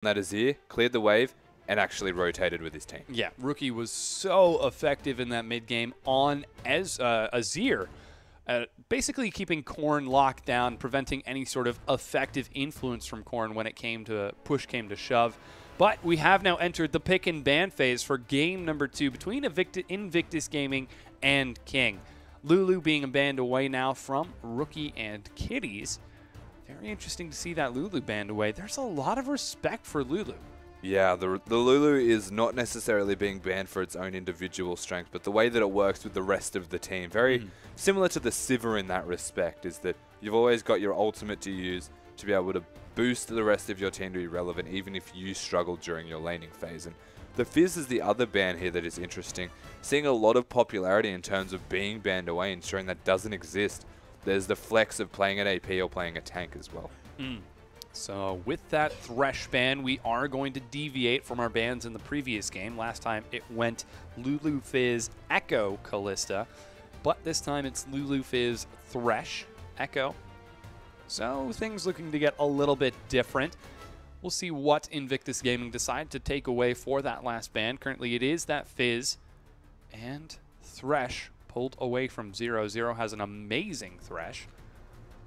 that Azir, cleared the wave, and actually rotated with his team. Yeah, Rookie was so effective in that mid game on Azir, basically keeping Corn locked down, preventing any sort of effective influence from Corn when it came to push came to shove. But we have now entered the pick and ban phase for game number 2 between Invictus Gaming and King. Lulu being banned away now from Rookie and Kitties. Very interesting to see that Lulu banned away. There's a lot of respect for Lulu. Yeah, the Lulu is not necessarily being banned for its own individual strength, but the way that it works with the rest of the team, very similar to the Sivir in that respect, is that you've always got your ultimate to use to be able to boost the rest of your team to be relevant, even if you struggle during your laning phase. And the Fizz is the other ban here that is interesting, seeing a lot of popularity in terms of being banned away, ensuring that doesn't exist. There's the flex of playing an AP or playing a tank as well. So with that Thresh ban, we are going to deviate from our bans in the previous game. Last time it went Lulu, Fizz, Echo, Kalista. But this time it's Lulu, Fizz, Thresh, Echo. So things looking to get a little bit different. We'll see what Invictus Gaming decide to take away for that last ban. Currently it is that Fizz and Thresh pulled away from Zero. Zero has an amazing Thresh.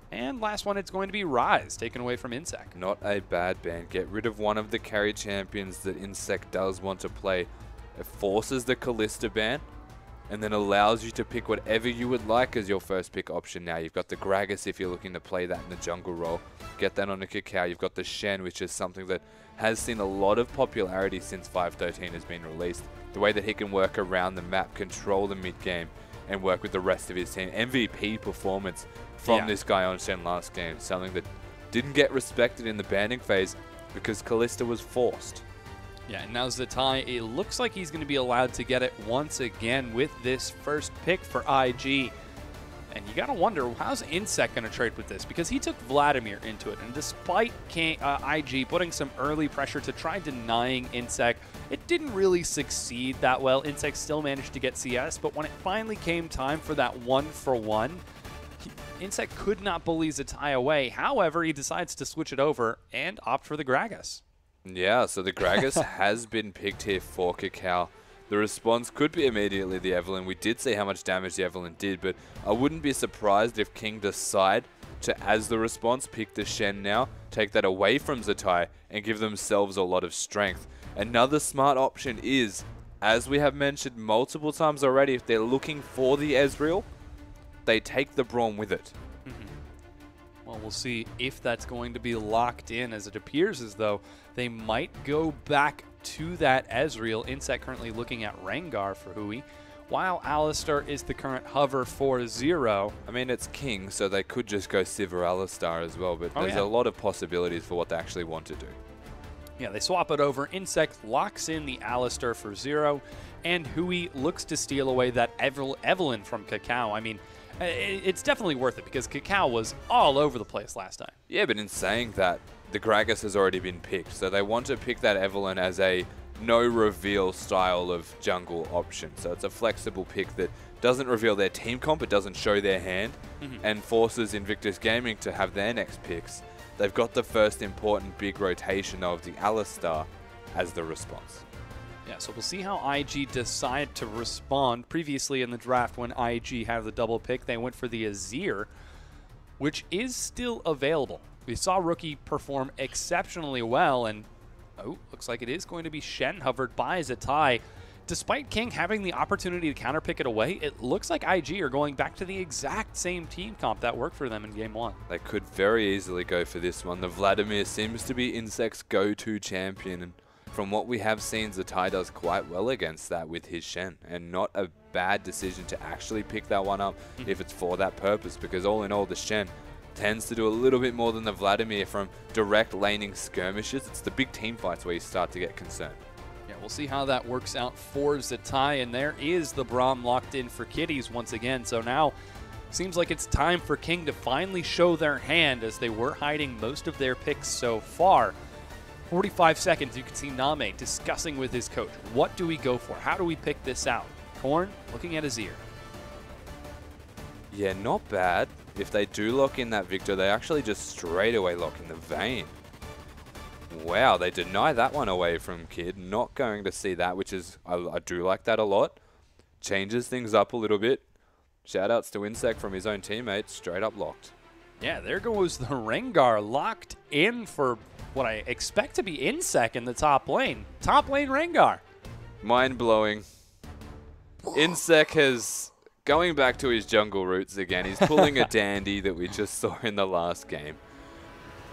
And last one, it's going to be Rise, taken away from Insec. Not a bad ban. Get rid of one of the carry champions that Insec does want to play. It forces the Kalista ban, and then allows you to pick whatever you would like as your first pick option now. You've got the Gragas if you're looking to play that in the jungle role. Get that on a Cacao. You've got the Shen, which is something that has seen a lot of popularity since 5.13 has been released. The way that he can work around the map, control the mid game, and work with the rest of his team. MVP performance from this guy on Shen last game. Something that didn't get respected in the banning phase because Kalista was forced. Yeah, and now Zatai, it looks like he's going to be allowed to get it once again with this first pick for IG. And you got to wonder, how's Insec going to trade with this? Because he took Vladimir into it, and despite IG putting some early pressure to try denying Insec, it didn't really succeed that well. Insec still managed to get CS, but when it finally came time for that 1-for-1, Insec could not bully Zatai away. However, he decides to switch it over and opt for the Gragas. Yeah, so the Gragas has been picked here for Cacao. The response could be immediately the Evelyn. We did see how much damage the Evelyn did, but I wouldn't be surprised if King decide to, as the response, pick the Shen now, take that away from Zatai, and give themselves a lot of strength. Another smart option is, as we have mentioned multiple times already, if they're looking for the Ezreal, they take the Braum with it. Well, we'll see if that's going to be locked in, as it appears as though they might go back to that Ezreal. Insec currently looking at Rengar for Hui, while Alistar is the current hover for Zero. I mean, it's King, so they could just go Sivir Alistar as well, but there's a lot of possibilities for what they actually want to do. Yeah, they swap it over. Insec locks in the Alistar for Zero, and Hui looks to steal away that Evelyn from Cacao. I mean, it's definitely worth it because Cacao was all over the place last time. Yeah, but in saying that, the Gragas has already been picked, so they want to pick that Evelyn as a no-reveal style of jungle option. So it's a flexible pick that doesn't reveal their team comp, it doesn't show their hand, and forces Invictus Gaming to have their next picks. They've got the first important big rotation of the Alistar as the response. Yeah, so we'll see how IG decide to respond. Previously in the draft, when IG had the double pick, they went for the Azir, which is still available. We saw Rookie perform exceptionally well, and looks like it is going to be Shen hovered by Zatai. Despite King having the opportunity to counterpick it away, it looks like IG are going back to the exact same team comp that worked for them in Game 1. They could very easily go for this one. The Vladimir seems to be Insec's go-to champion, and from what we have seen, Zatai does quite well against that with his Shen, and not a bad decision to actually pick that one up if it's for that purpose, because all in all, the Shen tends to do a little bit more than the Vladimir from direct laning skirmishes. It's the big team fights where you start to get concerned. Yeah, we'll see how that works out for Zatai, and there is the Braum locked in for Kitties once again. So now seems like it's time for King to finally show their hand, as they were hiding most of their picks so far. 45 seconds, you can see Name discussing with his coach. What do we go for? How do we pick this out? Corn looking at Azir. Yeah, not bad. If they do lock in that Victor, they actually just straight away lock in the Vayne. Wow, they deny that one away from Kid. Not going to see that, which is, I do like that a lot. Changes things up a little bit. Shoutouts to Insec from his own teammates, straight up locked. Yeah, there goes the Rengar locked in for what I expect to be Insec in the top lane. Top lane Rengar. Mind-blowing. Insec has, going back to his jungle roots again, he's pulling a dandy that we just saw in the last game.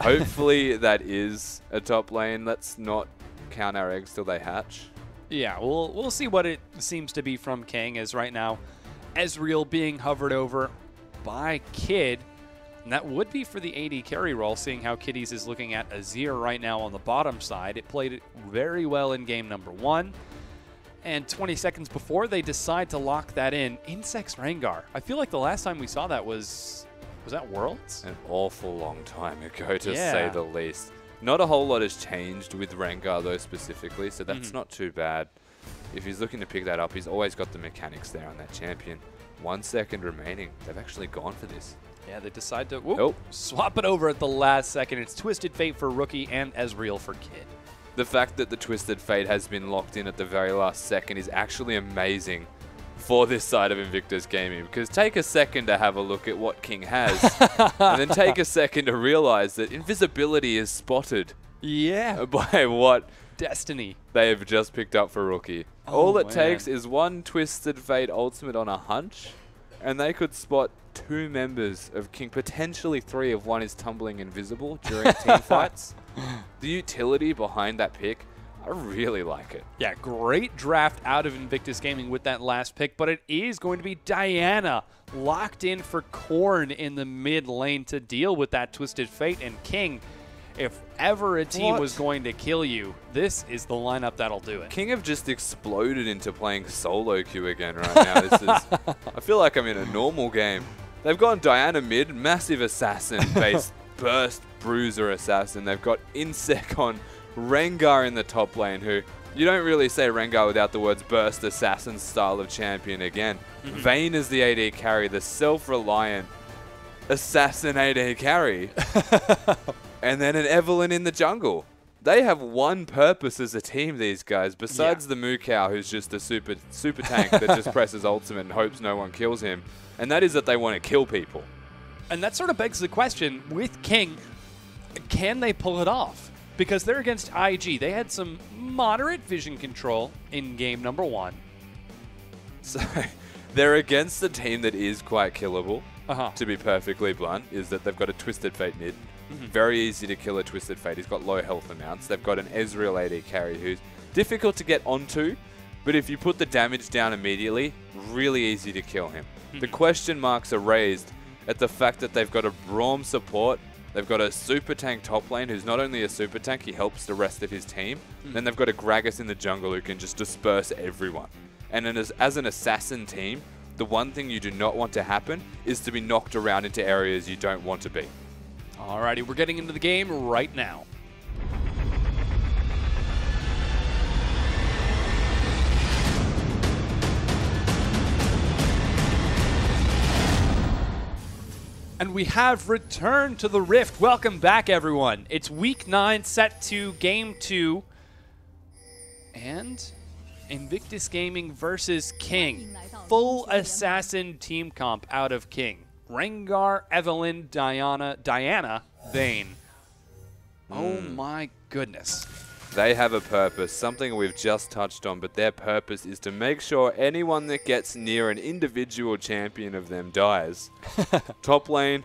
Hopefully that is a top lane. Let's not count our eggs till they hatch. Yeah, we'll see what it seems to be from King, as right now Ezreal being hovered over by Kid. And that would be for the AD carry role, seeing how Kiddies is looking at Azir right now on the bottom side. It played it very well in game number 1. And 20 seconds before they decide to lock that in, Insect's Rengar. I feel like the last time we saw that was that Worlds? An awful long time ago, to say the least. Not a whole lot has changed with Rengar, though, specifically, so that's not too bad. If he's looking to pick that up, he's always got the mechanics there on that champion. 1 second remaining. They've actually gone for this. Yeah, they decide to swap it over at the last second. It's Twisted Fate for Rookie and Ezreal for Kid. The fact that the Twisted Fate has been locked in at the very last second is actually amazing for this side of Invictus Gaming, because take a second to have a look at what King has, and then take a second to realize that invisibility is spotted. Yeah. By what Destiny they have just picked up for Rookie. All it takes is one Twisted Fate ultimate on a hunch, and they could spot 2 members of King, potentially 3 if one is tumbling invisible during team fights. The utility behind that pick, I really like it. Yeah, great draft out of Invictus Gaming with that last pick, but it is going to be Diana locked in for Korn in the mid lane to deal with that Twisted Fate. And King, if ever a team was going to kill you, this is the lineup that'll do it. King have just exploded into playing solo queue again right now. This is, I feel like I'm in a normal game. They've gone Diana mid, massive assassin-based burst bruiser assassin. They've got Insec on Rengar in the top lane, who you don't really say Rengar without the words burst assassin style of champion again. Vayne is the AD carry, the self-reliant assassin AD carry. And then an Evelyn in the jungle. They have one purpose as a team, these guys, besides the Mukau, who's just a super tank that just presses ultimate and hopes no one kills him. And that is that they want to kill people. And that sort of begs the question, with King, can they pull it off? Because they're against IG. They had some moderate vision control in game number 1. So they're against a team that is quite killable, to be perfectly blunt, is that they've got a Twisted Fate mid. Very easy to kill a Twisted Fate. He's got low health amounts. They've got an Ezreal AD carry who's difficult to get onto, but if you put the damage down immediately, really easy to kill him. The question marks are raised at the fact that they've got a Braum support. They've got a super tank top lane who's not only a super tank, he helps the rest of his team. Then they've got a Gragas in the jungle who can just disperse everyone. And then as an assassin team, the one thing you do not want to happen is to be knocked around into areas you don't want to be. Alrighty, we're getting into the game right now. And we have returned to the Rift. Welcome back, everyone. It's week 9, set to game 2. And Invictus Gaming versus King. Full assassin team comp out of King. Rengar, Evelyn, Diana, Vayne. Oh my goodness. They have a purpose, something we've just touched on, but their purpose is to make sure anyone that gets near an individual champion of them dies. Top lane,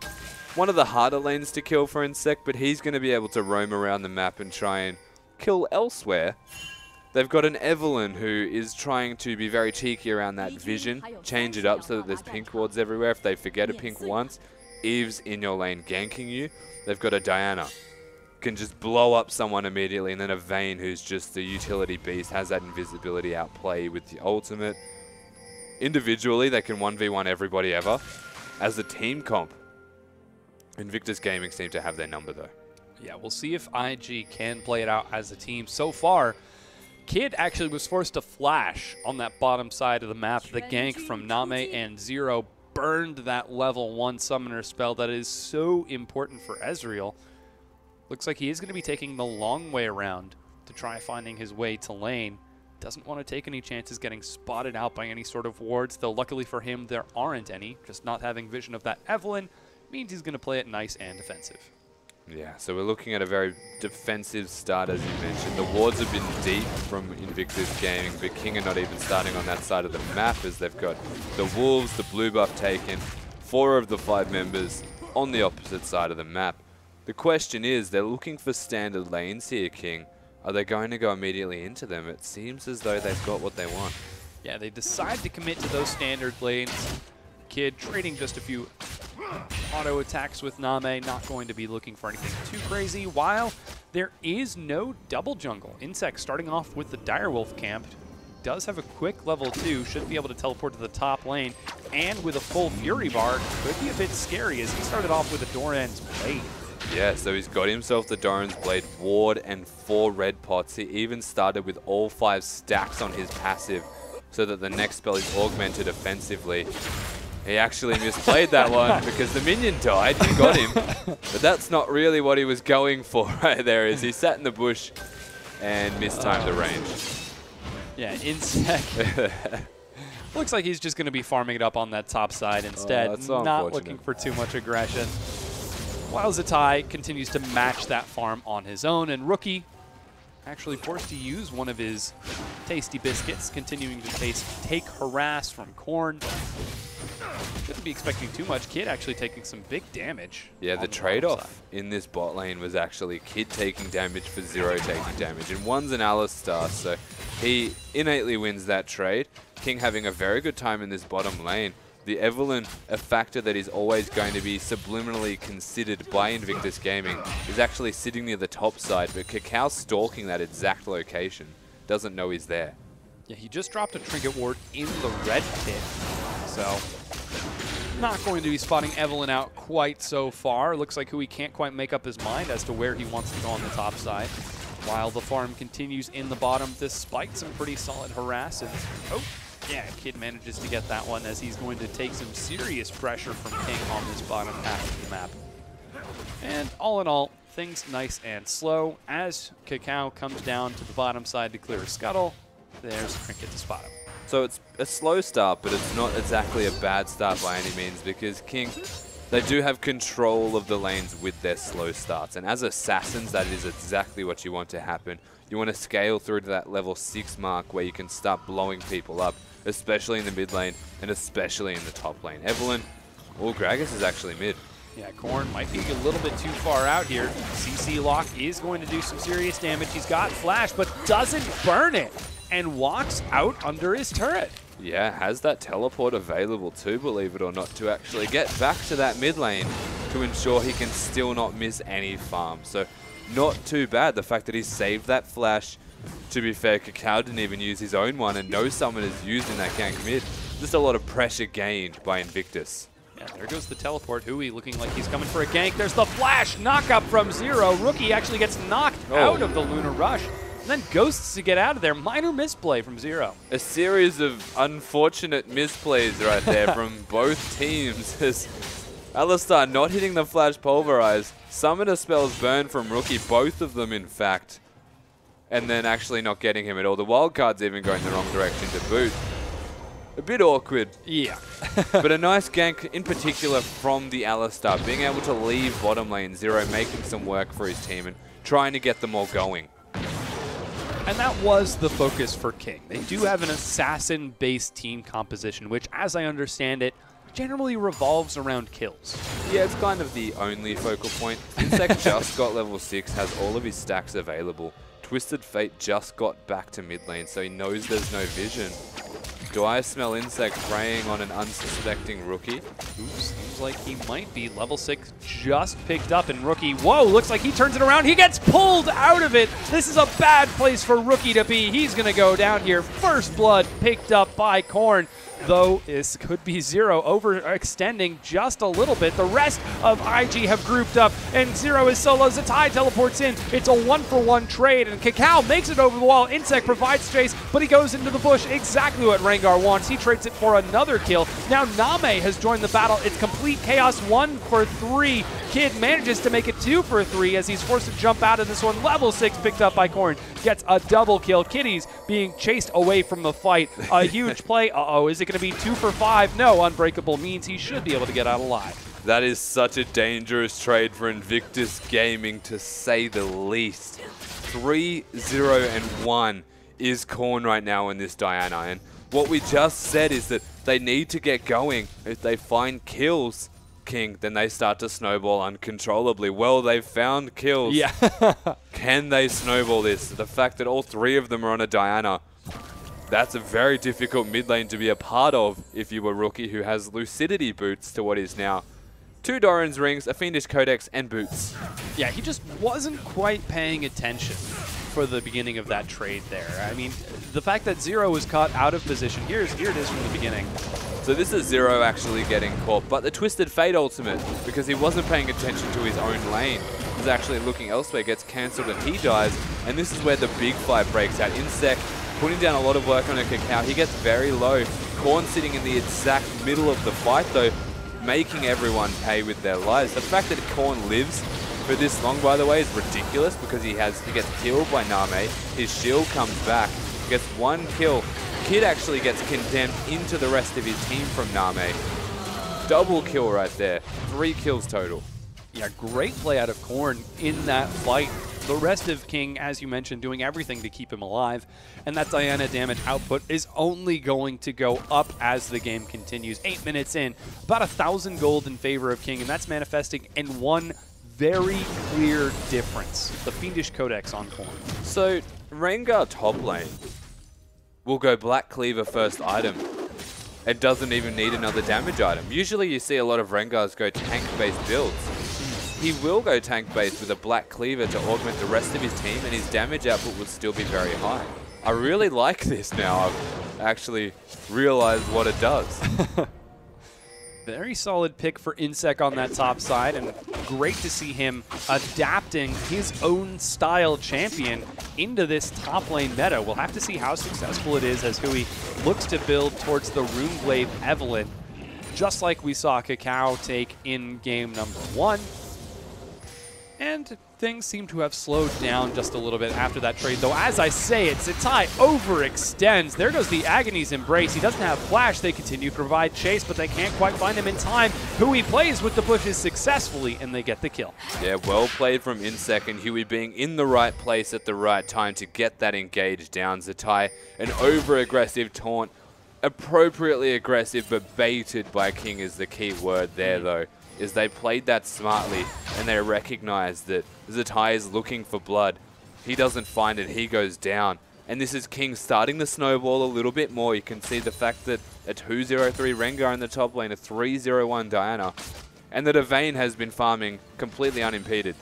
one of the harder lanes to kill for Insec, but he's going to be able to roam around the map and try and kill elsewhere. They've got an Evelyn who is trying to be very cheeky around that vision, change it up so that there's pink wards everywhere. If they forget a pink once, Eve's in your lane ganking you. They've got a Diana, can just blow up someone immediately, and then a Vayne who's just the utility beast, has that invisibility outplay with the ultimate. Individually, they can 1v1 everybody ever. As a team comp, Invictus Gaming seem to have their number though. Yeah, we'll see if IG can play it out as a team. So far, Kid actually was forced to flash on that bottom side of the map. The gank from Name and Zero burned that level 1 summoner spell that is so important for Ezreal. Looks like he is going to be taking the long way around to try finding his way to lane. Doesn't want to take any chances getting spotted out by any sort of wards, though luckily for him there aren't any. Just not having vision of that Evelyn means he's going to play it nice and defensive. Yeah, so we're looking at a very defensive start, as you mentioned. The wards have been deep from Invictus Gaming, but King are not even starting on that side of the map, as they've got the Wolves, the blue buff taken, 4 of the 5 members on the opposite side of the map. The question is, they're looking for standard lanes here, King. Are they going to go immediately into them? It seems as though they've got what they want. Yeah, they decide to commit to those standard lanes. Kid trading just a few auto attacks with Name, not going to be looking for anything too crazy, while there is no double jungle. Insect starting off with the Direwolf camp, does have a quick level 2, should be able to teleport to the top lane, and with a full Fury bar, could be a bit scary as he started off with a Doran's Blade. Yeah, so he's got himself the Doran's Blade, ward, and 4 red pots. He even started with all 5 stacks on his passive, so that the next spell is augmented offensively. He actually misplayed that one because the minion died. He got him. But that's not really what he was going for right there. Is he sat in the bush and mistimed the range. Yeah, Insect. Looks like he's just going to be farming it up on that top side instead. So not looking for too much aggression. While Zatai continues to match that farm on his own, and Rookie actually forced to use one of his tasty biscuits, continuing to take harass from Korn. Shouldn't be expecting too much. Kid actually taking some big damage. Yeah, the trade-off in this bot lane was actually Kid taking damage for Zero taking damage. And one's an Alistar, so he innately wins that trade. King having a very good time in this bottom lane. The Evelyn, a factor that is always going to be subliminally considered by Invictus Gaming, is actually sitting near the top side, but Kakao stalking that exact location. Doesn't know he's there. Yeah, he just dropped a Trinket Ward in the red pit, so not going to be spotting Evelyn out quite so far. Looks like he can't quite make up his mind as to where he wants to go on the top side, while the farm continues in the bottom despite some pretty solid harass. And, oh, yeah, Kid manages to get that one as he's going to take some serious pressure from King on this bottom half of the map. And all in all, things nice and slow as Kakao comes down to the bottom side to clear a scuttle. There's Trinket to spot him. So it's a slow start, but it's not exactly a bad start by any means, because King, they do have control of the lanes with their slow starts. And as assassins, that is exactly what you want to happen. You want to scale through to that level 6 mark where you can start blowing people up, especially in the mid lane and especially in the top lane. Evelyn, well, Gragas is actually mid. Yeah, Korn might be a little bit too far out here. CC Lock is going to do some serious damage. He's got Flash, but doesn't burn it and walks out under his turret. Yeah, has that teleport available too, believe it or not, to actually get back to that mid lane to ensure he can still not miss any farm. So not too bad, the fact that he saved that Flash. To be fair, Kakao didn't even use his own one, and no summon is used in that gank mid. Just a lot of pressure gained by Invictus. Yeah, there goes the teleport. Hui looking like he's coming for a gank. There's the Flash knock up from Zero. Rookie actually gets knocked out of the Lunar Rush. And then ghosts to get out of there. Minor misplay from Zero. A series of unfortunate misplays right there from both teams. As Alistar not hitting the Flash Pulverize. Summoner spells burn from Rookie, both of them in fact. And then actually not getting him at all. The wildcard's even going the wrong direction to boot. A bit awkward. Yeah. But a nice gank in particular from the Alistar. Being able to leave bottom lane, Zero making some work for his team and trying to get them all going. And that was the focus for King. They do have an assassin-based team composition, which, as I understand it, generally revolves around kills. Yeah, it's kind of the only focal point. Insect just got level 6, has all of his stacks available. Twisted Fate just got back to mid lane, so he knows there's no vision. Do I smell Insect preying on an unsuspecting Rookie? Oops, seems like he might be. Level 6 just picked up in Rookie. Whoa, looks like he turns it around. He gets pulled out of it. This is a bad place for Rookie to be. He's going to go down here. First blood picked up by Korn. Though this could be Zero overextending just a little bit. The rest of IG have grouped up, and Zero is solo. Zatai teleports in. It's a 1-for-1 trade, and Kakao makes it over the wall. Insect provides chase, but he goes into the bush. Exactly what Rango Rengar wants. He trades it for another kill. Now Name has joined the battle. It's complete chaos, 1 for 3. Kid manages to make it 2 for 3 as he's forced to jump out of this one. Level 6 picked up by Corn. Gets a double kill. Kitty's being chased away from the fight. A huge play. Uh-oh, is it going to be 2 for 5? No, Unbreakable means he should be able to get out alive. That is such a dangerous trade for Invictus Gaming, to say the least. 3-0-1 is Korn right now in this Diana, and what we just said is that they need to get going. If they find kills, King, then they start to snowball uncontrollably. Well, they've found kills. Yeah. Can they snowball this? The fact that all 3 of them are on a Diana, that's a very difficult mid lane to be a part of if you were Rookie, who has Lucidity boots to what is now 2 Doran's rings, a Fiendish Codex, and boots. Yeah, he just wasn't quite paying attention for the beginning of that trade there. I mean, the fact that Zero was caught out of position, here it is from the beginning. So this is Zero actually getting caught, but the Twisted Fate ultimate, because he wasn't paying attention to his own lane, was actually looking elsewhere, gets cancelled and he dies, and this is where the big fight breaks out. Insec putting down a lot of work on a Cacao. He gets very low. Korn sitting in the exact middle of the fight though, making everyone pay with their lives. The fact that Korn lives for this long, by the way, is ridiculous because he gets killed by Name. His shield comes back, gets 1 kill. Kid actually gets condemned into the rest of his team from Name. Double kill right there. 3 kills total. Yeah, great play out of Korn in that fight. The rest of King, as you mentioned, doing everything to keep him alive. And that Diana damage output is only going to go up as the game continues. 8 minutes in, about 1,000 gold in favor of King, and that's manifesting in one very clear difference. The Fiendish Codex on Korn. So, Rengar top lane will go Black Cleaver first item. It doesn't even need another damage item. Usually you see a lot of Rengars go tank-based builds. He will go tank-based with a Black Cleaver to augment the rest of his team, and his damage output will still be very high. I really like this now. I've actually realized what it does. Very solid pick for Insec on that top side, and great to see him adapting his own style champion into this top lane meta. We'll have to see how successful it is as Hui looks to build towards the Runeblade Evelyn, just like we saw Cacao take in game number 1. And things seem to have slowed down just a little bit after that trade, though as I say it, Zitai overextends. There goes the Agony's Embrace. He doesn't have flash. They continue to provide chase, but they can't quite find him in time. Hui plays with the bushes successfully, and they get the kill. Yeah, well played from Insec, and Hui being in the right place at the right time to get that engage down. Zitai, an over-aggressive taunt. Appropriately aggressive, but baited by King is the key word there, though. Is they played that smartly and they recognized that Zitai is looking for blood. He doesn't find it, he goes down. And this is King starting the snowball a little bit more. You can see the fact that a 2-0-3 Rengar in the top lane, a 3-0-1 Diana, and that Evane has been farming completely unimpeded.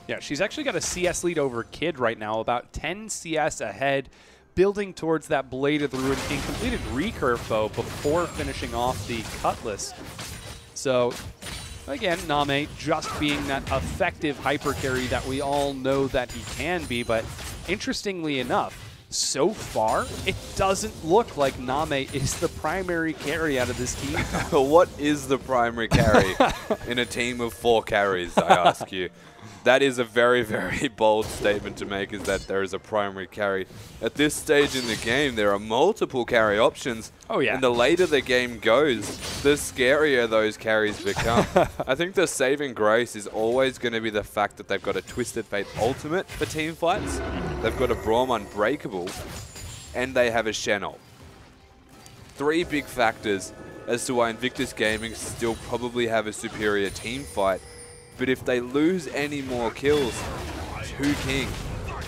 Yeah, she's actually got a CS lead over Kid right now, about 10 CS ahead, building towards that Blade of the Ruined King. Completed recurve bow before finishing off the Cutlass. So, again, Name just being that effective hyper carry that we all know that he can be, but interestingly enough, so far, it doesn't look like Name is the primary carry out of this team. What is the primary carry in a team of 4 carries, I ask you? That is a very, very bold statement to make, is that there is a primary carry. At this stage in the game, there are multiple carry options. Oh, yeah. And the later the game goes, the scarier those carries become. I think the saving grace is always going to be the fact that they've got a Twisted Fate ultimate for team fights. They've got a Braum Unbreakable, and they have a Shen-ult. 3 big factors as to why Invictus Gaming still probably have a superior team fight. But if they lose any more kills to King,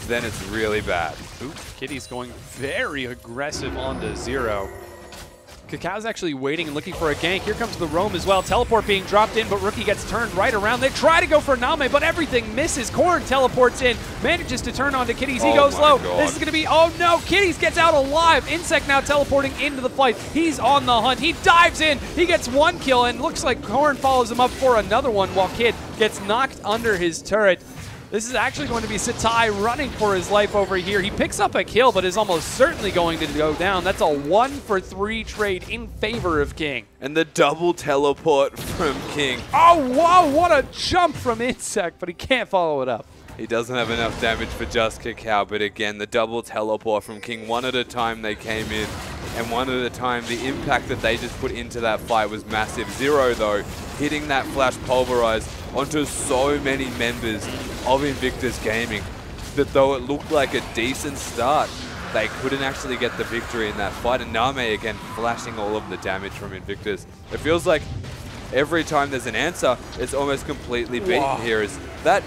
then it's really bad. Ooh, Kitty's going very aggressive onto Zero. Cacao's actually waiting and looking for a gank. Here comes the roam as well. Teleport being dropped in, but Rookie gets turned right around. They try to go for Name, but everything misses. Korn teleports in, manages to turn onto Kitties. He goes low. God. This is going to be, oh no, Kitties gets out alive. Insec now teleporting into the fight. He's on the hunt. He dives in. He gets 1 kill, and looks like Korn follows him up for another one while Kid gets knocked under his turret. This is actually going to be Satai running for his life over here. He picks up a kill, but is almost certainly going to go down. That's a 1-for-3 trade in favor of King. And the double teleport from King. Oh, wow, what a jump from Insect, but he can't follow it up. He doesn't have enough damage for just Cacao, but again, the double teleport from King. One at a time they came in, and one at a time the impact that they just put into that fight was massive. Zero, though, hitting that flash pulverize onto so many members of Invictus Gaming that though it looked like a decent start, they couldn't actually get the victory in that fight. And Name again flashing all of the damage from Invictus. It feels like every time there's an answer, it's almost completely beaten here. As that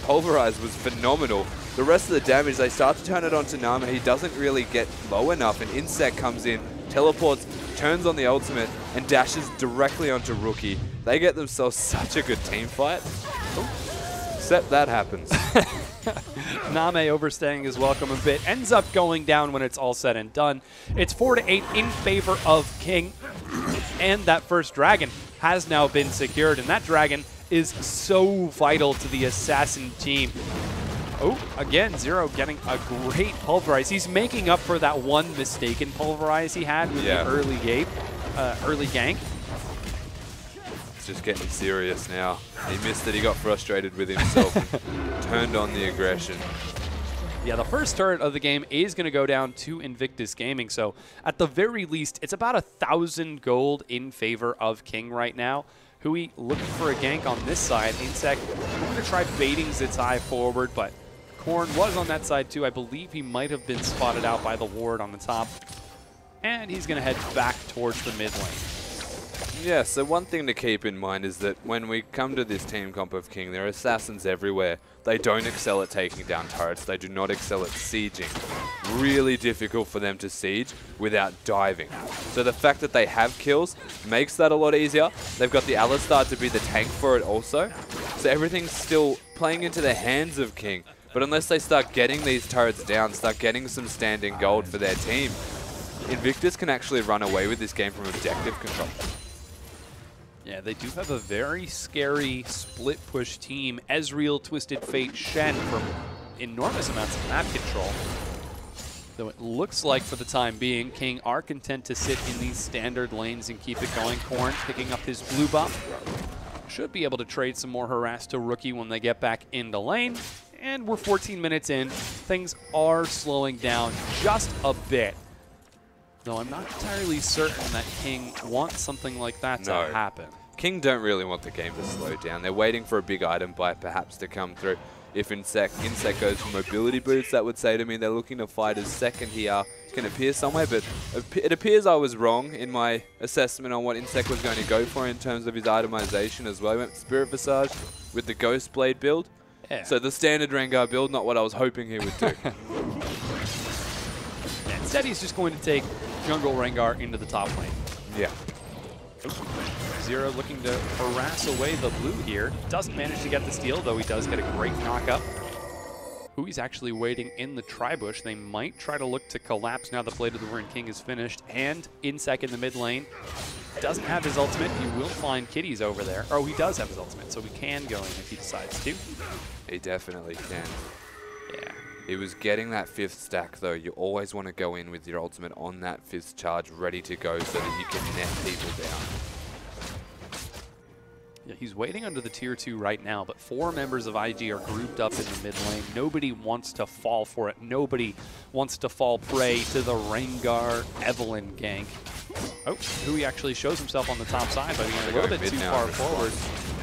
pulverize was phenomenal. The rest of the damage, they start to turn it onto Name. He doesn't really get low enough, and Insect comes in, teleports, turns on the ultimate, and dashes directly onto Rookie. They get themselves such a good team fight. Except that happens. Name overstaying his welcome a bit. Ends up going down when it's all said and done. It's 4-8 in favor of King. And that first dragon has now been secured. And that dragon is so vital to the Assassin team. Oh, again, Zero getting a great pulverize. He's making up for that one mistaken pulverize he had with the early gank. It's just getting serious now. He missed it, he got frustrated with himself and turned on the aggression. Yeah, the first turret of the game is going to go down to Invictus Gaming, so at the very least, it's about 1,000 gold in favor of King right now. Hui looking for a gank on this side. Insect going to try baiting Zitai forward, but Korn was on that side too. I believe he might have been spotted out by the ward on the top. And he's going to head back towards the mid lane. Yeah, so one thing to keep in mind is that when we come to this team comp of King, there are assassins everywhere. They don't excel at taking down turrets. They do not excel at sieging. Really difficult for them to siege without diving. So the fact that they have kills makes that a lot easier. They've got the Alistar to be the tank for it also. So everything's still playing into the hands of King. But unless they start getting these turrets down, start getting some standing gold for their team, Invictus can actually run away with this game from objective control. Yeah, they do have a very scary split push team. Ezreal, Twisted Fate, Shen from enormous amounts of map control. Though it looks like for the time being, King are content to sit in these standard lanes and keep it going. Korn picking up his blue buff. Should be able to trade some more harass to Rookie when they get back into lane. And we're 14 minutes in. Things are slowing down just a bit. Though I'm not entirely certain that King wants something like that to happen. King don't really want the game to slow down. They're waiting for a big item buy perhaps to come through. If Insect goes for mobility boots, that would say to me they're looking to fight his second here. Can appear somewhere, but it appears I was wrong in my assessment on what Insect was going to go for in terms of his itemization as well. He went Spirit Visage with the Ghost Blade build. Yeah. So the standard Rengar build, not what I was hoping he would do. Instead, he's just going to take Jungle Rengar into the top lane. Yeah. Zero looking to harass away the blue here. Doesn't manage to get the steal, though he does get a great knock-up. Hui's actually waiting in the tri-bush. They might try to look to collapse now the Blade of the Ruined King is finished. And Insect in the mid lane. Doesn't have his ultimate. He will find kitties over there. Oh, he does have his ultimate, so he can go in if he decides to. He definitely can. Yeah. He was getting that 5th stack, though. You always want to go in with your ultimate on that 5th charge, ready to go so that you can net people down. Yeah, he's waiting under the tier 2 right now, but 4 members of IG are grouped up in the mid lane. Nobody wants to fall for it. Nobody wants to fall prey to the Rengar Evelyn gank. Oh, Hui actually shows himself on the top side, but he's a little bit too far forward.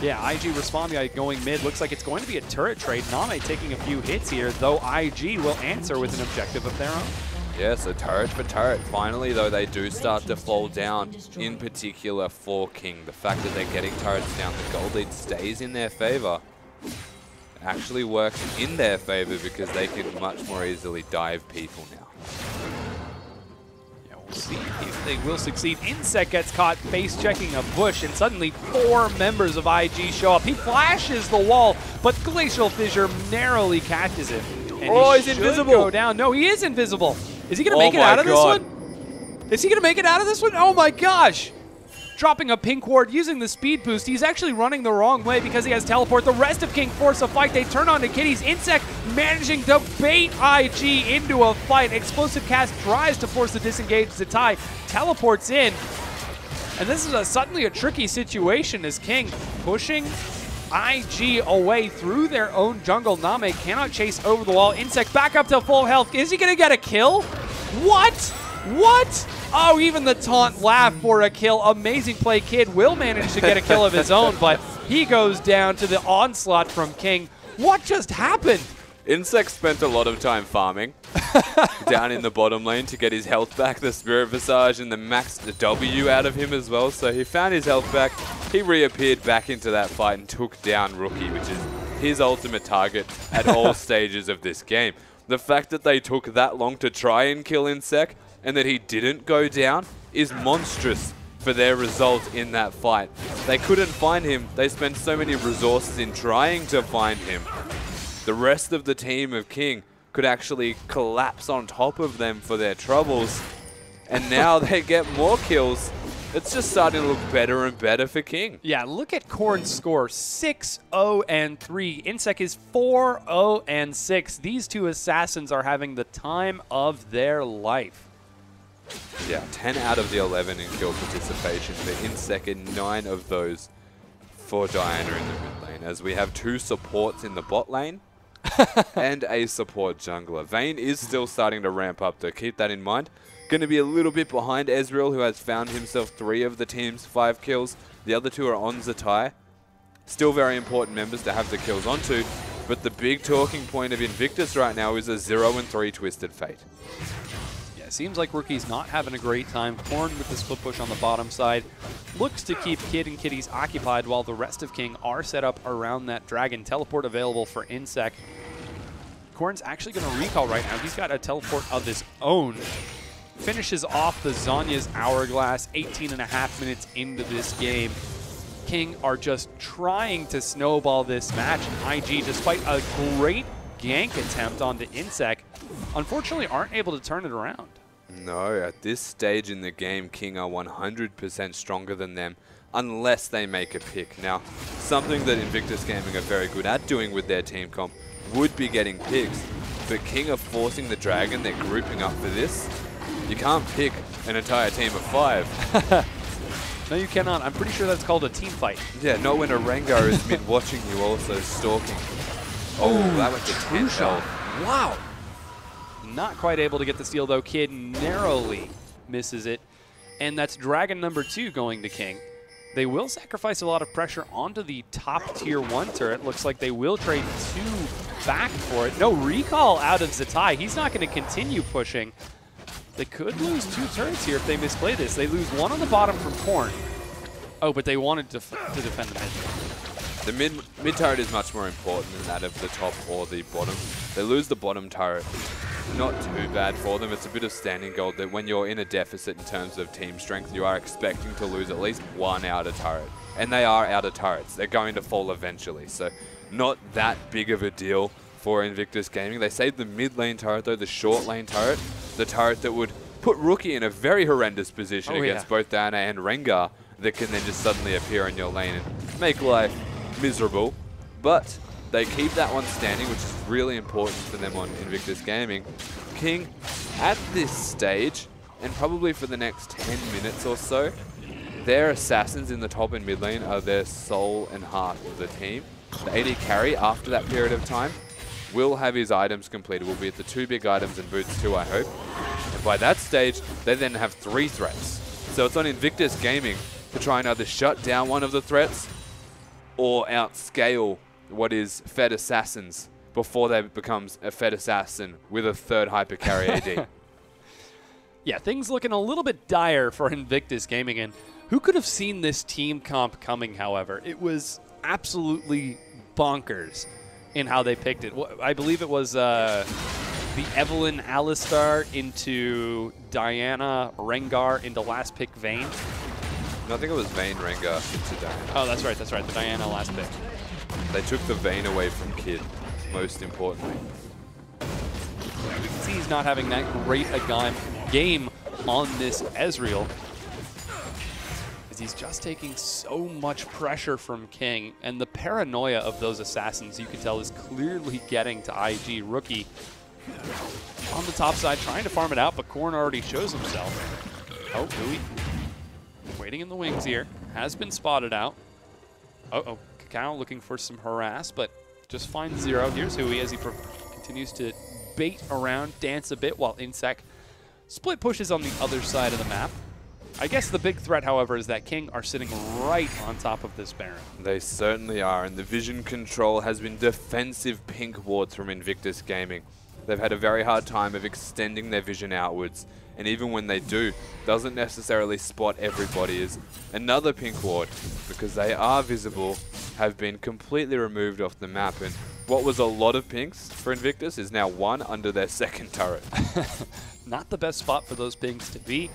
Yeah, IG responding by going mid. Looks like it's going to be a turret trade. Name taking a few hits here, though IG will answer with an objective of their own. Yeah, so turret for turret. Finally, though, they do start to fall down, in particular for King. The fact that they're getting turrets down, the gold lead stays in their favor. Actually works in their favor because they can much more easily dive people now. See if they will succeed. Insect gets caught face checking a bush, and suddenly 4 members of IG show up. He flashes the wall, but Glacial Fissure narrowly catches him. And he's invisible. Go down. No, he is invisible. Is he going to make it out of this one? Is he going to make it out of this one? Oh my gosh. dropping a pink ward, using the speed boost. He's actually running the wrong way because he has teleport. The rest of King force a fight. They turn on to Kitties. Insect managing to bait IG into a fight. Explosive Cast tries to force the disengage. Zatai teleports in. And this is suddenly a tricky situation as King pushing IG away through their own jungle. Name cannot chase over the wall. Insect back up to full health. Is he going to get a kill? What? What? Oh, even the taunt laugh for a kill. Amazing play. Kid will manage to get a kill of his own, but he goes down to the onslaught from King. What just happened? Insect spent a lot of time farming down in the bottom lane to get his health back, the Spirit Visage, and the maxed W out of him as well. So he found his health back. He reappeared back into that fight and took down Rookie, which is his ultimate target at all stages of this game. The fact that they took that long to try and kill Insect and that he didn't go down is monstrous for their result in that fight. They couldn't find him. They spent so many resources in trying to find him. The rest of the team of King could actually collapse on top of them for their troubles. And now they get more kills. It's just starting to look better and better for King. Yeah, look at Korn's score, 6-0-3. Insect is 4-0-6. These two assassins are having the time of their life. Yeah, 10 out of the 11 in kill participation for Insect, and 9 of those for Diana in the mid lane, as we have 2 supports in the bot lane and a support jungler. Vayne is still starting to ramp up though, keep that in mind. Going to be a little bit behind Ezreal, who has found himself 3 of the team's 5 kills. The other 2 are on Zatai. Still very important members to have the kills onto, but the big talking point of Invictus right now is a 0-3 Twisted Fate. Seems like Rookie's not having a great time. Korn with the split push on the bottom side looks to keep Kid and Kitties occupied while the rest of King are set up around that dragon. Teleport available for Insect. Korn's actually going to recall right now. He's got a teleport of his own. Finishes off the Zhonya's Hourglass 18.5 minutes into this game. King are just trying to snowball this match. IG, despite a great gank attempt onto Insect, unfortunately aren't able to turn it around. No, at this stage in the game, King are 100% stronger than them unless they make a pick. Now, something that Invictus Gaming are very good at doing with their team comp would be getting picks, but King are forcing the dragon. They're grouping up for this. You can't pick an entire team of 5. No, you cannot. I'm pretty sure that's called a team fight. Yeah, not when a Rengar is mid-watching you also stalking. Oh, that went to 10 shot. Wow. Not quite able to get the steal, though. Kid narrowly misses it. And that's Dragon number 2 going to King. They will sacrifice a lot of pressure onto the top tier 1 turret. Looks like they will trade 2 back for it. No recall out of Zatai. He's not going to continue pushing. They could lose 2 turrets here if they misplay this. They lose 1 on the bottom from Korn. Oh, but they wanted to defend the mid. The mid turret is much more important than that of the top or the bottom. They lose the bottom turret. Not too bad for them. It's a bit of standing gold that when you're in a deficit in terms of team strength, you are expecting to lose at least 1 outer turret. And they are outer turrets. They're going to fall eventually. So not that big of a deal for Invictus Gaming. They saved the mid lane turret though, the short lane turret. The turret that would put Rookie in a very horrendous position against both Diana and Rengar that can then just suddenly appear in your lane and make life miserable. But they keep that one standing, which is really important for them on Invictus Gaming. King, at this stage, and probably for the next 10 minutes or so, their assassins in the top and mid lane are their soul and heart of the team. The AD carry, after that period of time, will have his items completed. Will be at the 2 big items and boots 2, I hope. And by that stage, they then have 3 threats. So it's on Invictus Gaming to try and either shut down one of the threats or outscale what is Fed Assassins before they becomes a Fed Assassin with a 3rd hyper carry AD. Yeah, things looking a little bit dire for Invictus Gaming, and who could have seen this team comp coming, however? It was absolutely bonkers in how they picked it. I believe it was the Evelyn Alistar into Diana Rengar into last pick Vayne. No, I think it was Vayne Rengar into Diana. Oh, that's right, the Diana last pick. They took the Vayne away from Kid, most importantly. Yeah, we can see he's not having that great a game on this Ezreal. As he's just taking so much pressure from King, and the paranoia of those assassins, you can tell, is clearly getting to IG. Rookie on the top side trying to farm it out, but Korn already shows himself. Oh, Hui waiting in the wings here, has been spotted out. Uh-oh, Kakao looking for some harass, but just finds Zero. Here's Hui as he continues to bait around, dance a bit, while Insec split pushes on the other side of the map. I guess the big threat, however, is that King are sitting right on top of this Baron. They certainly are, and the vision control has been defensive pink wards from Invictus Gaming. They've had a very hard time of extending their vision outwards, and even when they do, doesn't necessarily spot everybody as another pink ward, because they are visible, have been completely removed off the map, and what was a lot of pinks for Invictus is now one under their second turret. Not the best spot for those pinks to be.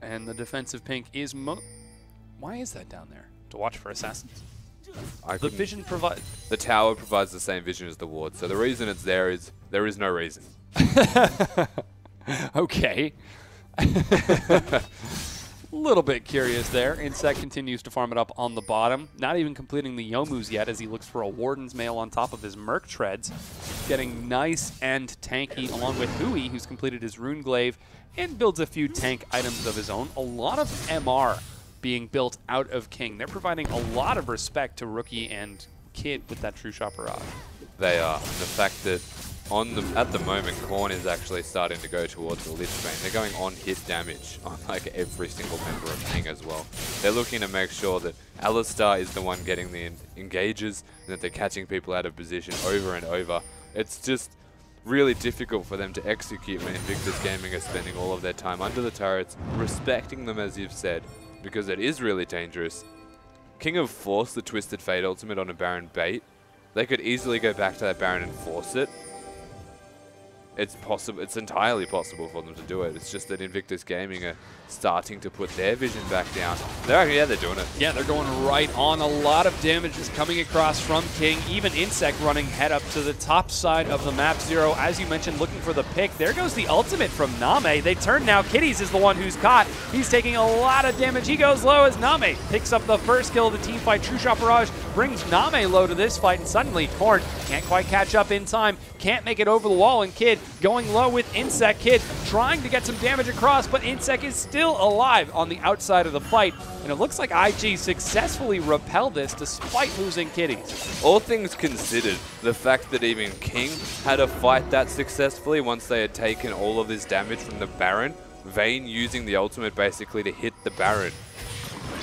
And the defensive pink is why is that down there? To watch for assassins. The vision provides... The tower provides the same vision as the ward, so the reason it's there is no reason. Okay. Little bit curious there. Insec continues to farm it up on the bottom. Not even completing the Yomus yet as he looks for a Warden's Mail on top of his Merc Treads. Getting nice and tanky along with Hui, who's completed his Rune Glaive and builds a few tank items of his own. A lot of MR being built out of King. They're providing a lot of respect to Rookie and Kid with that True Shot Barrage. They are. And the fact that at the moment, Korn is actually starting to go towards the Lich Bane. They're going on hit damage on like every single member of King as well. They're looking to make sure that Alistar is the one getting the engages and that they're catching people out of position over and over. It's just really difficult for them to execute when Invictus Gaming are spending all of their time under the turrets, respecting them as you've said, because it is really dangerous. King have forced the Twisted Fate ultimate on a Baron bait. They could easily go back to that Baron and force it. It's possible. It's entirely possible for them to do it. It's just that Invictus Gaming are starting to put their vision back down. They're doing it. Yeah, they're going right on. A lot of damage is coming across from King. Even Insect running head up to the top side of the map. Zero, as you mentioned, looking for the pick. There goes the ultimate from Name. They turn now. Kitties is the one who's caught. He's taking a lot of damage. He goes low as Name picks up the first kill of the team fight. True Shot Barrage brings Name low to this fight, and suddenly Korn can't quite catch up in time. Can't make it over the wall, and Kid going low with Insect. Kid trying to get some damage across, but Insect is still alive on the outside of the fight. And it looks like IG successfully repel this despite losing Kitties. All things considered, the fact that even King had to fight that successfully once they had taken all of this damage from the Baron, Vayne using the ultimate basically to hit the Baron,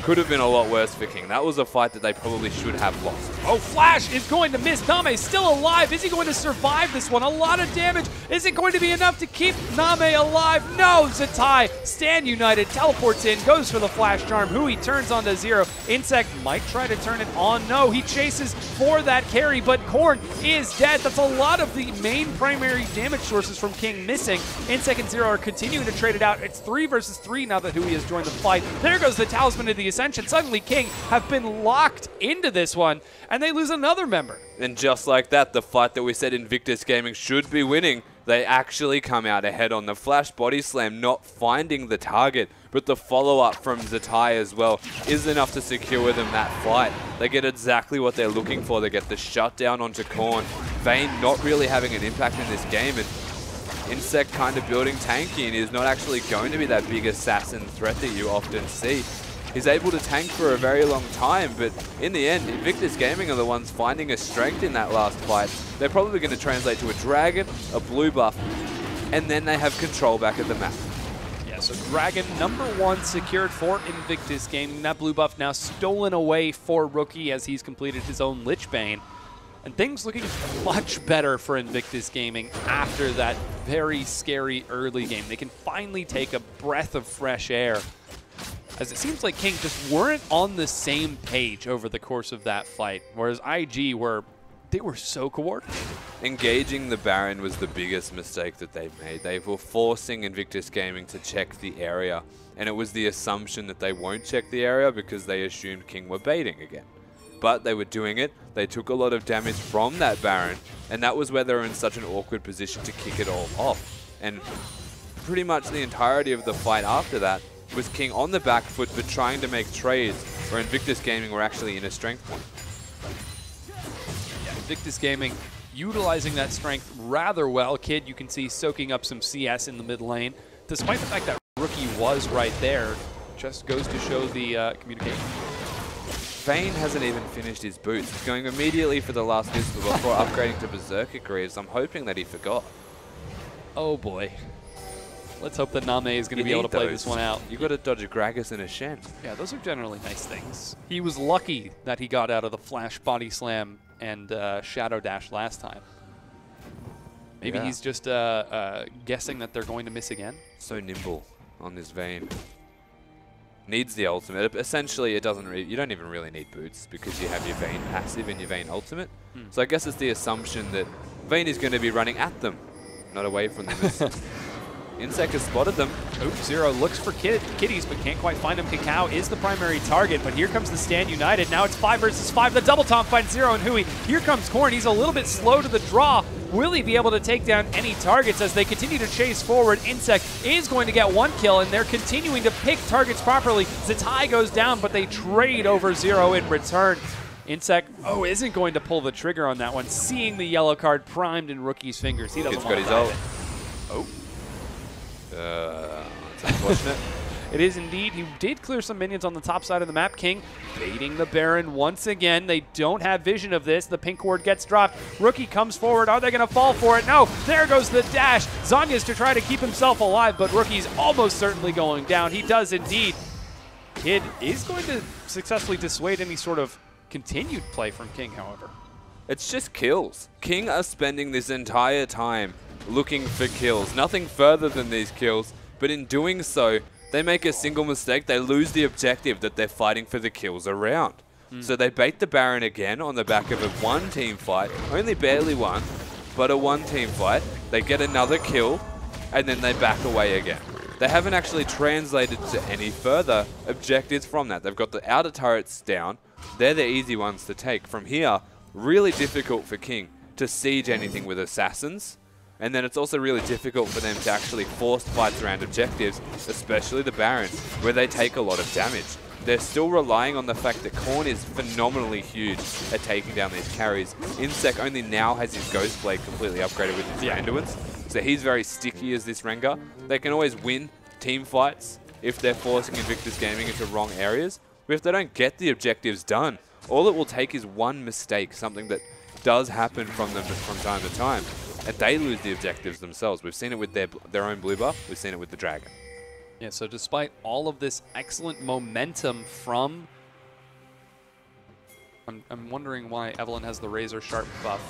could have been a lot worse for King. That was a fight that they probably should have lost. Oh, Flash is going to miss. Name still alive. Is he going to survive this one? A lot of damage. Is it going to be enough to keep Name alive? No, Zatai, stand united, teleports in, goes for the Flash Charm. Hui turns onto Zero. Insect might try to turn it on. No, he chases for that carry, but Korn is dead. That's a lot of the main primary damage sources from King missing. Insect and Zero are continuing to trade it out. It's 3 versus 3 now that Hui has joined the fight. There goes the Talisman of the Ascension. Suddenly King have been locked into this one, and they lose another member. And just like that, the fight that we said Invictus Gaming should be winning, they actually come out ahead on the Flash Body Slam, not finding the target, but the follow-up from Zatai as well is enough to secure them that fight. They get exactly what they're looking for. They get the shutdown onto Korn. Vayne not really having an impact in this game, and Insect kind of building tanky, and is not actually going to be that big assassin threat that you often see. He's able to tank for a very long time, but in the end, Invictus Gaming are the ones finding a strength in that last fight. They're probably going to translate to a Dragon, a blue buff, and then they have control back at the map. Yeah, so Dragon #1 secured for Invictus Gaming. That blue buff now stolen away for Rookie as he's completed his own Lich Bane. And things looking much better for Invictus Gaming after that very scary early game. They can finally take a breath of fresh air, as it seems like King just weren't on the same page over the course of that fight, whereas IG were so coordinated. Engaging the Baron was the biggest mistake that they've made. They were forcing Invictus Gaming to check the area, and it was the assumption that they won't check the area because they assumed King were baiting again. But they were doing it. They took a lot of damage from that Baron, and that was where they were in such an awkward position to kick it all off. And pretty much the entirety of the fight after that, was King on the back foot but trying to make trades, where Invictus Gaming were actually in a strength point. Yeah, Invictus Gaming utilizing that strength rather well. Kid, you can see, soaking up some CS in the mid lane. Despite the fact that Rookie was right there, just goes to show the communication. Vayne hasn't even finished his boots. He's going immediately for the last whisper before upgrading to Berserker Greaves. I'm hoping that he forgot. Oh boy. Let's hope that Name is going to be able to play this one out. You got to dodge a Gragas and a Shen. Yeah, those are generally nice things. He was lucky that he got out of the Flash Body Slam and Shadow Dash last time. Maybe he's just guessing that they're going to miss again. So nimble on this Vayne. Needs the ultimate. Essentially, it doesn't. You don't even really need boots because you have your Vayne passive and your Vayne ultimate. So I guess it's the assumption that Vayne is going to be running at them, not away from them. Insec has spotted them. Oops, Zero looks for kitties, but can't quite find him. Kakao is the primary target, but here comes the Stand United. Now it's 5 versus 5. The double tomp finds Zero and Hui. Here comes Korn. He's a little bit slow to the draw. Will he be able to take down any targets as they continue to chase forward? Insec is going to get 1 kill, and they're continuing to pick targets properly. Zatai goes down, but they trade over Zero in return. Insec, isn't going to pull the trigger on that one, seeing the yellow card primed in Rookie's fingers. He doesn't want to dive it. It's unfortunate. It is indeed. He did clear some minions on the top side of the map. King baiting the Baron once again. They don't have vision of this. The pink ward gets dropped. Rookie comes forward. Are they going to fall for it? No. There goes the dash. Zhonya's to try to keep himself alive, but Rookie's almost certainly going down. He does indeed. Kid is going to successfully dissuade any sort of continued play from King, however. It's just kills. King are spending this entire time looking for kills. Nothing further than these kills, but in doing so, they make a single mistake. They lose the objective that they're fighting for the kills around. So they bait the Baron again on the back of a one-team fight. Only barely one, but a one-team fight. They get another kill, and then they back away again. They haven't actually translated to any further objectives from that. They've got the outer turrets down. They're the easy ones to take. From here, really difficult for King to siege anything with assassins. And then it's also really difficult for them to actually force fights around objectives, especially the Barons, where they take a lot of damage. They're still relying on the fact that Korn is phenomenally huge at taking down these carries. Insec only now has his Ghost Blade completely upgraded with his Randuins, so he's very sticky as this Rengar. They can always win team fights if they're forcing Invictus Gaming into wrong areas, but if they don't get the objectives done, all it will take is one mistake, something that does happen from them from time to time, and they lose the objectives themselves. We've seen it with their own blue buff. We've seen it with the Dragon. Yeah, so despite all of this excellent momentum from... I'm wondering why Evelyn has the Razor Sharp buff,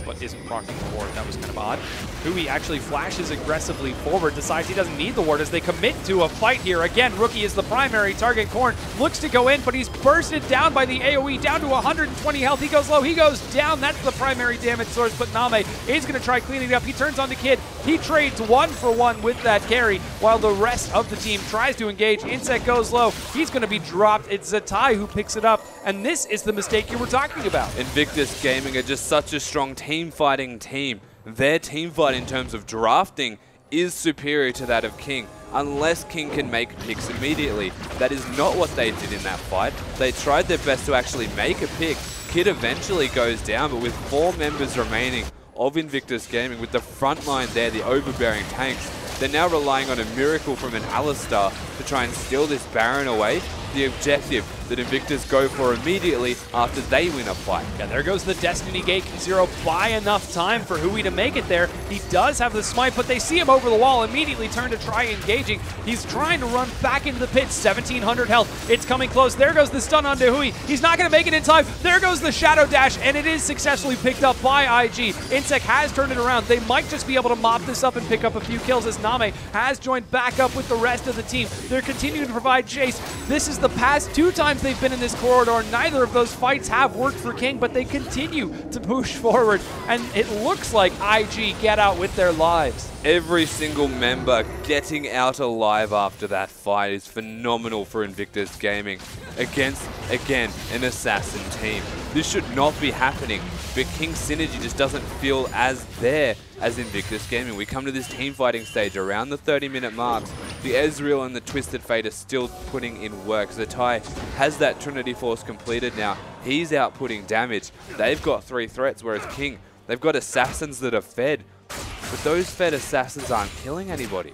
but isn't proccing the ward. That was kind of odd. Hui actually flashes aggressively forward, decides he doesn't need the ward as they commit to a fight here. Again, Rookie is the primary target. Korn looks to go in, but he's bursted down by the AoE, down to 120 health. He goes low, he goes down. That's the primary damage source, but Name is going to try cleaning it up. He turns on the Kid. He trades 1-for-1 with that carry, while the rest of the team tries to engage. Insect goes low. He's going to be dropped. It's Zatai who picks it up, and this is the mistake you were talking about. Invictus Gaming are just such a strong team-fighting team. Their team fight in terms of drafting is superior to that of King, unless King can make picks immediately. That is not what they did in that fight. They tried their best to actually make a pick. Kid eventually goes down, but with 4 members remaining of Invictus Gaming, with the front line there, the overbearing tanks, they're now relying on a miracle from an Alistar to try and steal this Baron away. The objective that Invictus go for immediately after they win a fight. Yeah, there goes the Destiny Gate. Can Zero buy enough time for Hui to make it there? He does have the smite, but they see him over the wall, immediately turn to try engaging. He's trying to run back into the pit, 1700 health. It's coming close. There goes the stun onto Hui. He's not going to make it in time. There goes the Shadow Dash, and it is successfully picked up by IG. Insec has turned it around. They might just be able to mop this up and pick up a few kills as Name has joined back up with the rest of the team. They're continuing to provide chase. This is the past 2 times they've been in this corridor. Neither of those fights have worked for King, but they continue to push forward, and it looks like IG get out with their lives. Every single member getting out alive after that fight is phenomenal for Invictus Gaming against, again, an assassin team. This should not be happening, but King's synergy just doesn't feel as there as Invictus Gaming. We come to this team fighting stage around the 30-minute marks, the Ezreal and the Twisted Fate are still putting in work. Zatai has that Trinity Force completed now. He's outputting damage. They've got 3 threats, whereas King, they've got assassins that are fed. But those fed assassins aren't killing anybody.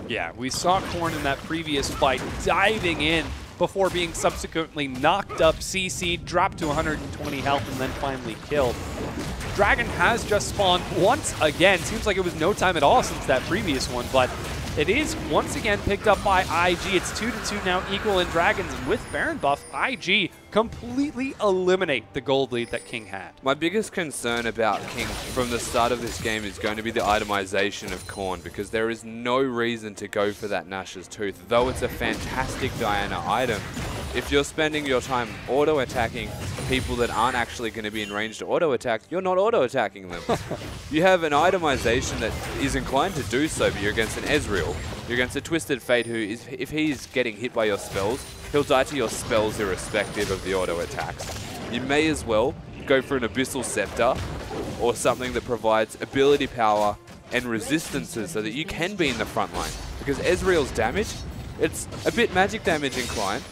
Yeah, we saw Corn in that previous fight diving in before being subsequently knocked up, CC'd, dropped to 120 health, and then finally killed. Dragon has just spawned once again. Seems like it was no time at all since that previous one, but it is once again picked up by IG. It's 2-2 now, equal in Dragons, and with Baron buff, IG completely eliminate the gold lead that King had. My biggest concern about King from the start of this game is going to be the itemization of Khorne, because there is no reason to go for that Nash's Tooth. Though it's a fantastic Diana item, if you're spending your time auto-attacking people that aren't actually going to be in range to auto-attack, you're not auto-attacking them. You have an itemization that is inclined to do so, but you're against an Ezreal. You're against a Twisted Fate who, if he's getting hit by your spells, he'll die to your spells irrespective of the auto-attacks. You may as well go for an Abyssal Scepter or something that provides ability power and resistances so that you can be in the front line. Because Ezreal's damage, it's a bit magic damage inclined,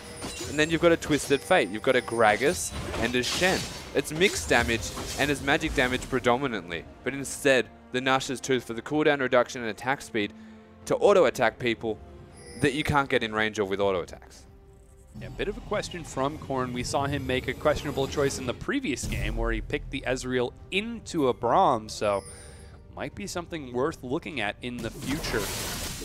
and then you've got a Twisted Fate, you've got a Gragas and a Shen. It's mixed damage and it's magic damage predominantly, but instead the Nash's Tooth for the cooldown reduction and attack speed to auto-attack people that you can't get in range of with auto-attacks. Yeah, a bit of a question from Khorne. We saw him make a questionable choice in the previous game where he picked the Ezreal into a Braum, so might be something worth looking at in the future.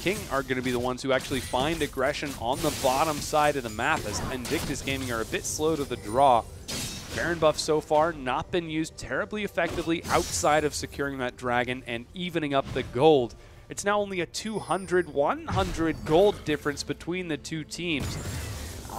King are going to be the ones who actually find aggression on the bottom side of the map, as Invictus Gaming are a bit slow to the draw. Baron buff so far not been used terribly effectively outside of securing that dragon and evening up the gold. It's now only a 200-100 gold difference between the two teams.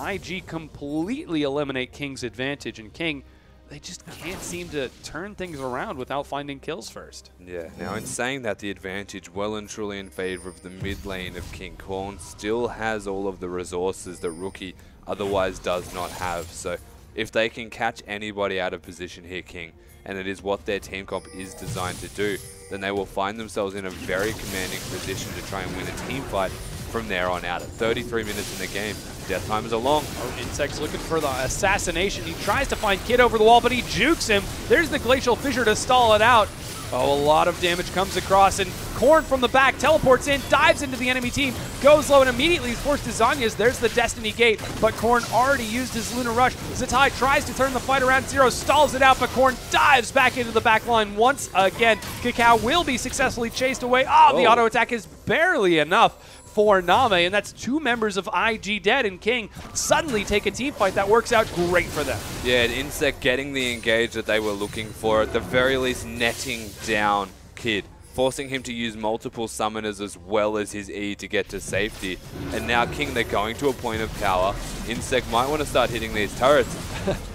IG completely eliminate King's advantage, and King, they just can't seem to turn things around without finding kills first. Yeah, now in saying that, the advantage well and truly in favor of the mid lane of King. Khorne still has all of the resources that Rookie otherwise does not have, so if they can catch anybody out of position here, King, and it is what their team comp is designed to do, then they will find themselves in a very commanding position to try and win a team fight from there on out. At 33 minutes in the game, death times are long. Oh, Insect's looking for the assassination. He tries to find Kid over the wall, but he jukes him. There's the Glacial Fissure to stall it out. Oh, a lot of damage comes across, and Khorne from the back teleports in, dives into the enemy team, goes low, and immediately is forced to Zhonya's. There's the Destiny Gate, but Khorne already used his Lunar Rush. Zatai tries to turn the fight around. Zero stalls it out, but Khorne dives back into the back line once again. Kakao will be successfully chased away. Oh, the auto attack is barely enough for Name, and that's 2 members of IG dead, and King suddenly take a team fight that works out great for them. Yeah, and Insect getting the engage that they were looking for, at the very least netting down Kid, forcing him to use multiple summoners as well as his E to get to safety. And now King, they're going to a point of power. Insect might want to start hitting these turrets.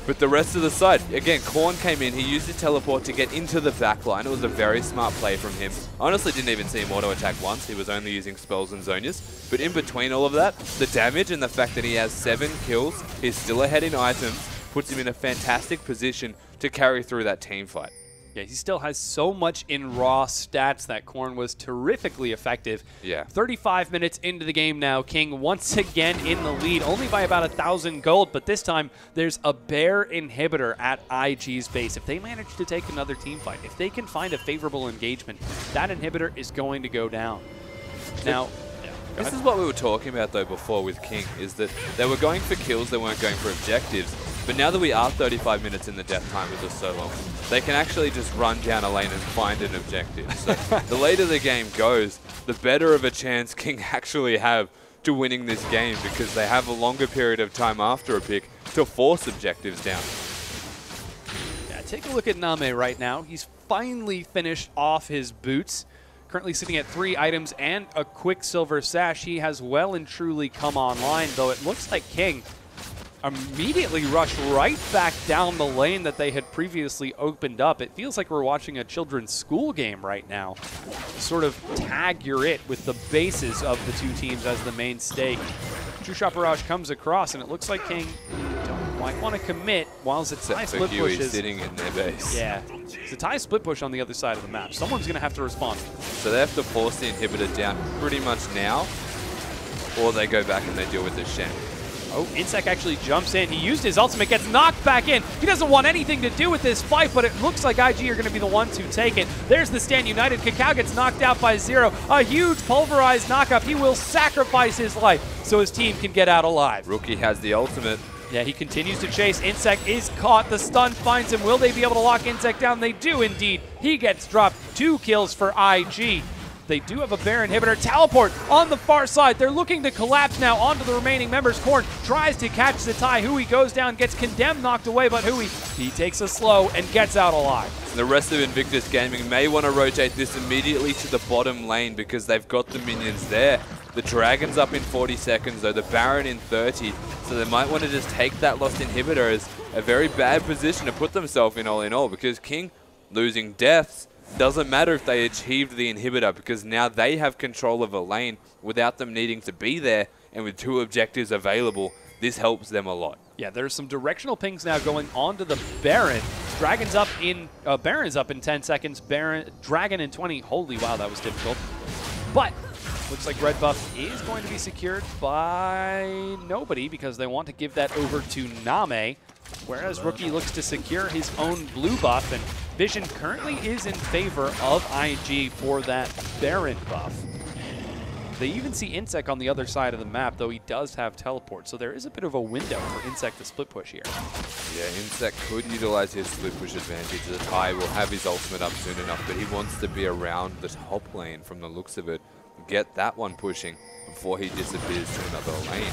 But the rest of the side, again, Khorne came in, he used his teleport to get into the back line. It was a very smart play from him. I honestly didn't even see him auto-attack once, he was only using spells and Zhonya's. But in between all of that, the damage and the fact that he has 7 kills, he's still ahead in items, puts him in a fantastic position to carry through that team fight. Yeah, he still has so much in raw stats that Khorne was terrifically effective. Yeah. 35 minutes into the game now, King once again in the lead, only by about 1,000 gold, but this time there's a bear inhibitor at IG's base. If they manage to take another team fight, if they can find a favorable engagement, that inhibitor is going to go down. Now, this is what we were talking about though before with King, is that they were going for kills, they weren't going for objectives. But now that we are 35 minutes in the death time with us so long, they can actually just run down a lane and find an objective. So the later the game goes, the better of a chance King actually have to winning this game, because they have a longer period of time after a pick to force objectives down. Yeah, take a look at Name right now. He's finally finished off his boots. Currently sitting at 3 items and a Quicksilver Sash. He has well and truly come online, though it looks like King immediately rushed right back down the lane that they had previously opened up. It feels like we're watching a children's school game right now. Sort of tag your it with the bases of the 2 teams as the main stake. True Shot Barrage comes across, and it looks like King might want to commit while Zatai split pushes. Sitting in their base. Yeah. Zatai split push on the other side of the map. Someone's going to have to respond. So they have to force the inhibitor down pretty much now. or they go back and they deal with the Shen. Oh, Insec actually jumps in. He used his ultimate, gets knocked back in. He doesn't want anything to do with this fight, but it looks like IG are going to be the ones who take it. There's the stand united. Kakao gets knocked out by Zero. A huge pulverized knockup. He will sacrifice his life so his team can get out alive. Rookie has the ultimate. Yeah, he continues to chase. Insec is caught. The stun finds him. Will they be able to lock Insec down? They do indeed. He gets dropped. 2 kills for IG. They do have a bear inhibitor. Teleport on the far side. They're looking to collapse now onto the remaining members. Korn tries to catch Zatai. Hui goes down, gets condemned, knocked away, but Hui, he takes a slow and gets out alive. The rest of Invictus Gaming may want to rotate this immediately to the bottom lane because they've got the minions there. The Dragon's up in 40 seconds though, the Baron in 30, so they might want to just take that lost inhibitor as a very bad position to put themselves in all because King losing deaths doesn't matter if they achieved the inhibitor because now they have control of a lane without them needing to be there, and with 2 objectives available, this helps them a lot. Yeah, there's some directional pings now going onto the Baron. Baron's up in 10 seconds, Dragon in 20. Holy wow, that was difficult. But looks like red buff is going to be secured by nobody because they want to give that over to Name, whereas Rookie looks to secure his own blue buff, and Vision currently is in favor of IG for that Baron buff. They even see Insec on the other side of the map, though he does have teleport, so there is a bit of a window for Insec to split push here. Yeah, Insec could utilize his split push advantage. Zatai will have his ultimate up soon enough, but he wants to be around the top lane from the looks of it. Get that one pushing before he disappears to another lane.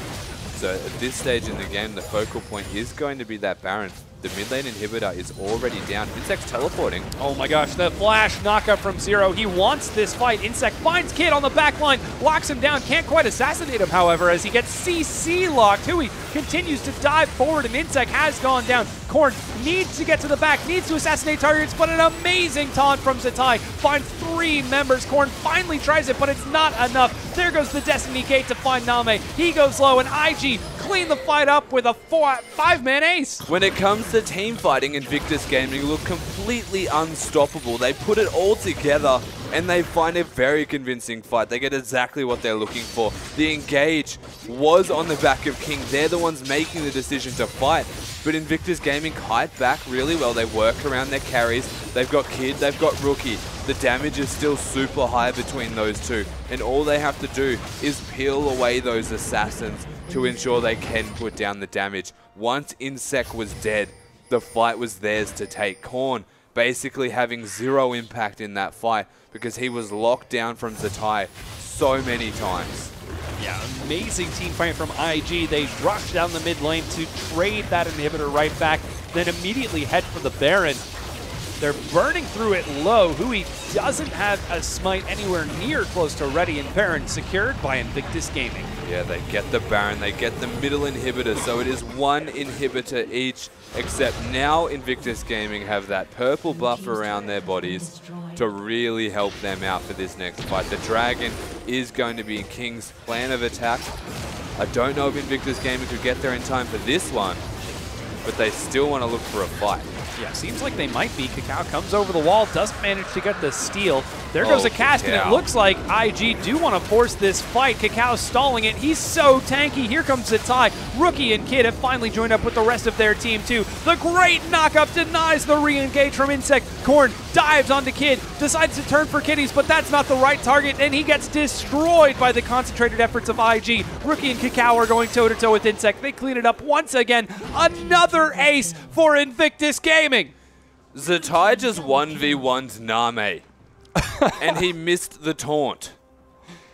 So at this stage in the game, the focal point is going to be that Baron. The mid lane inhibitor is already down. Insec's teleporting. Oh my gosh, the flash knockup from Zero. He wants this fight. Insec finds Kid on the back line, locks him down. Can't quite assassinate him, however, as he gets CC locked. Hui continues to dive forward, and Insec has gone down. Korn needs to get to the back, needs to assassinate targets, but an amazing taunt from Zatai. Finds 3 members. Korn finally tries it, but it's not enough. There goes the Destiny Gate to find Name. He goes low, and IG clean the fight up with a 5-man ace. When it comes to team fighting, Invictus Gaming look completely unstoppable. They put it all together and they find a very convincing fight. They get exactly what they're looking for. The engage was on the back of King. They're the ones making the decision to fight. But Invictus Gaming kite back really well. They work around their carries. They've got Kid, they've got Rookie. The damage is still super high between those two. And all they have to do is peel away those assassins to ensure they can put down the damage. Once Insec was dead, the fight was theirs to take. Korn basically having 0 impact in that fight because he was locked down from Zatai so many times. Yeah, amazing team fight from IG. They rush down the mid lane to trade that inhibitor right back, then immediately head for the Baron. They're burning through it low. Hui doesn't have a smite anywhere near close to ready, and Baron secured by Invictus Gaming. Yeah, they get the Baron, they get the middle inhibitor, so it is 1 inhibitor each, except now Invictus Gaming have that purple buff around their bodies to really help them out for this next fight. The Dragon is going to be King's plan of attack. I don't know if Invictus Gaming could get there in time for this one, but they still want to look for a fight. Yeah, seems like they might be. Kakao comes over the wall, doesn't manage to get the steal. There goes a cast, and it looks like IG do want to force this fight. Kakao stalling it. He's so tanky. Here comes Zatai. Rookie and Kid have finally joined up with the rest of their team, too. The great knockup denies the re-engage from Insec. Korn dives onto Kid, decides to turn for Kitties, but that's not the right target, and he gets destroyed by the concentrated efforts of IG. Rookie and Kakao are going toe-to-toe with Insec. They clean it up once again. Another ace for Invictus Gaming. Zatai just 1v1'd Name, and he missed the taunt.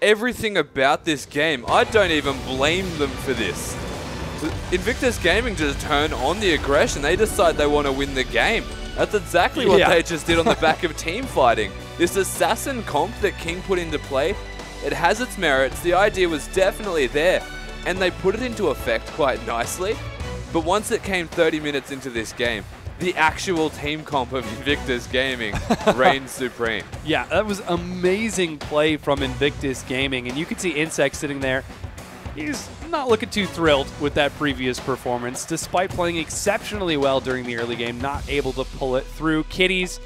Everything about this game, I don't even blame them for this. Invictus Gaming just turn on the aggression. They decide they want to win the game. That's exactly what they just did on the back of team fighting. This assassin comp that King put into play, it has its merits. The idea was definitely there, and they put it into effect quite nicely. But once it came 30 minutes into this game, the actual team comp of Invictus Gaming reigned supreme. Yeah, that was amazing play from Invictus Gaming, and you can see Insec sitting there. He's not looking too thrilled with that previous performance, despite playing exceptionally well during the early game, not able to pull it through. Kitties